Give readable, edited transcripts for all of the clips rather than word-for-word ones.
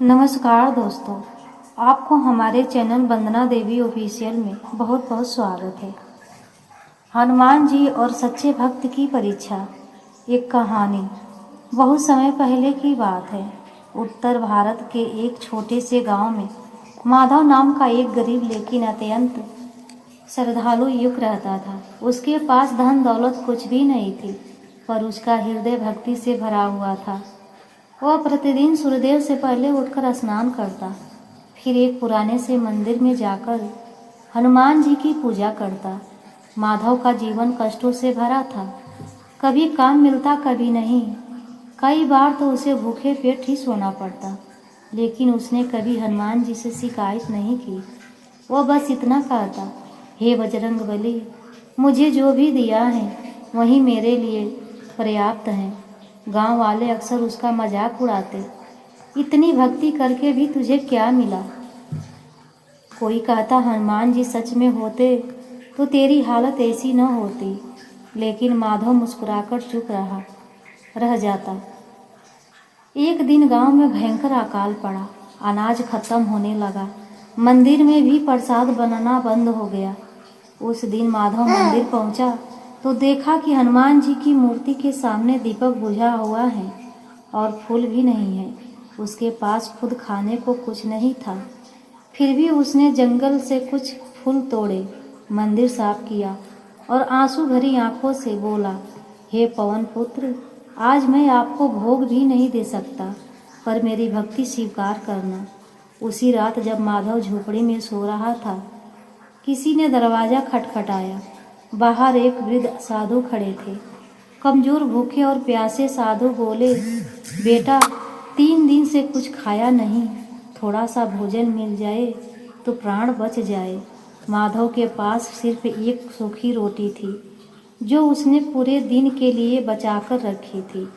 नमस्कार दोस्तों, आपको हमारे चैनल वंदना देवी ऑफिशियल में बहुत बहुत स्वागत है। हनुमान जी और सच्चे भक्त की परीक्षा। एक कहानी। बहुत समय पहले की बात है। उत्तर भारत के एक छोटे से गांव में माधव नाम का एक गरीब लेकिन अत्यंत श्रद्धालु युवक रहता था। उसके पास धन दौलत कुछ भी नहीं थी, पर उसका हृदय भक्ति से भरा हुआ था। वह प्रतिदिन सूर्योदय से पहले उठकर स्नान करता, फिर एक पुराने से मंदिर में जाकर हनुमान जी की पूजा करता। माधव का जीवन कष्टों से भरा था। कभी काम मिलता, कभी नहीं। कई बार तो उसे भूखे पेट ही सोना पड़ता, लेकिन उसने कभी हनुमान जी से शिकायत नहीं की। वह बस इतना कहता, हे बजरंग बली, मुझे जो भी दिया है वही मेरे लिए पर्याप्त है। गांव वाले अक्सर उसका मजाक उड़ाते, इतनी भक्ति करके भी तुझे क्या मिला। कोई कहता, हनुमान जी सच में होते तो तेरी हालत ऐसी न होती। लेकिन माधव मुस्कुराकर चुप रह जाता। एक दिन गांव में भयंकर अकाल पड़ा। अनाज खत्म होने लगा। मंदिर में भी प्रसाद बनना बंद हो गया। उस दिन माधव मंदिर पहुंचा तो देखा कि हनुमान जी की मूर्ति के सामने दीपक बुझा हुआ है और फूल भी नहीं है। उसके पास खुद खाने को कुछ नहीं था। फिर भी उसने जंगल से कुछ फूल तोड़े, मंदिर साफ किया और आंसू भरी आंखों से बोला, हे पवन पुत्र, आज मैं आपको भोग भी नहीं दे सकता, पर मेरी भक्ति स्वीकार करना। उसी रात जब माधव झोपड़ी में सो रहा था, किसी ने दरवाज़ा खटखटाया। बाहर एक वृद्ध साधु खड़े थे। कमजोर, भूखे और प्यासे साधु बोले, बेटा, 3 दिन से कुछ खाया नहीं, थोड़ा सा भोजन मिल जाए तो प्राण बच जाए। माधव के पास सिर्फ एक सूखी रोटी थी, जो उसने पूरे दिन के लिए बचाकर रखी थी।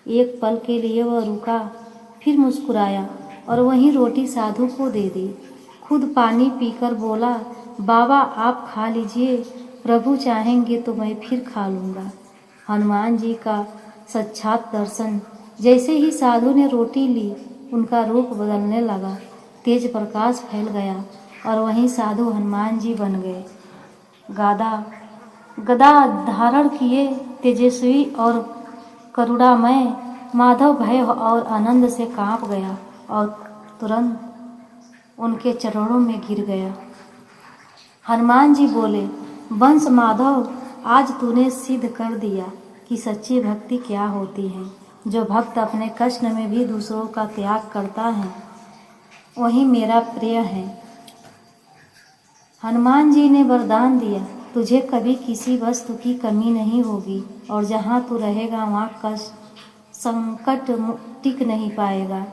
एक पल के लिए वह रुका, फिर मुस्कुराया और वही रोटी साधु को दे दी। खुद पानी पीकर बोला, बाबा आप खा लीजिए, प्रभु चाहेंगे तो मैं फिर खा लूँगा। हनुमान जी का साक्षात दर्शन। जैसे ही साधु ने रोटी ली, उनका रूप बदलने लगा। तेज प्रकाश फैल गया और वहीं साधु हनुमान जी बन गए। गदा धारण किए, तेजस्वी और करुणामय। माधव भय और आनंद से कांप गया और तुरंत उनके चरणों में गिर गया। हनुमान जी बोले, वंश माधव, आज तूने सिद्ध कर दिया कि सच्ची भक्ति क्या होती है। जो भक्त अपने कष्ट में भी दूसरों का त्याग करता है, वही मेरा प्रिय है। हनुमान जी ने वरदान दिया, तुझे कभी किसी वस्तु की कमी नहीं होगी और जहाँ तू रहेगा वहाँ कष्ट संकट टिक नहीं पाएगा।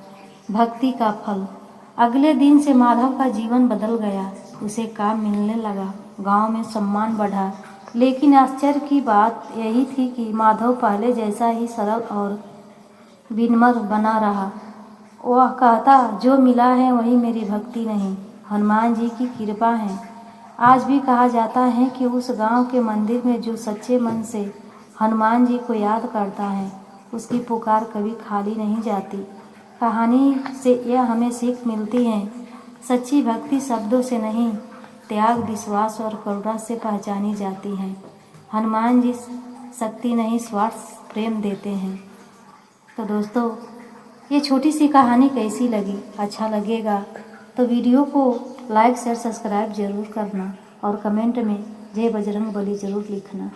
भक्ति का फल। अगले दिन से माधव का जीवन बदल गया। उसे काम मिलने लगा, गांव में सम्मान बढ़ा। लेकिन आश्चर्य की बात यही थी कि माधव पहले जैसा ही सरल और विनम्र बना रहा। वह कहता, जो मिला है वही मेरी भक्ति नहीं, हनुमान जी की कृपा है। आज भी कहा जाता है कि उस गांव के मंदिर में जो सच्चे मन से हनुमान जी को याद करता है, उसकी पुकार कभी खाली नहीं जाती। कहानी से यह हमें सीख मिलती है, सच्ची भक्ति शब्दों से नहीं, त्याग, विश्वास और करुणा से पहचानी जाती है। हनुमान जी शक्ति नहीं, स्वार्थ प्रेम देते हैं। तो दोस्तों, ये छोटी सी कहानी कैसी लगी? अच्छा लगेगा तो वीडियो को लाइक शेयर सब्सक्राइब ज़रूर करना और कमेंट में जय बजरंग बली ज़रूर लिखना।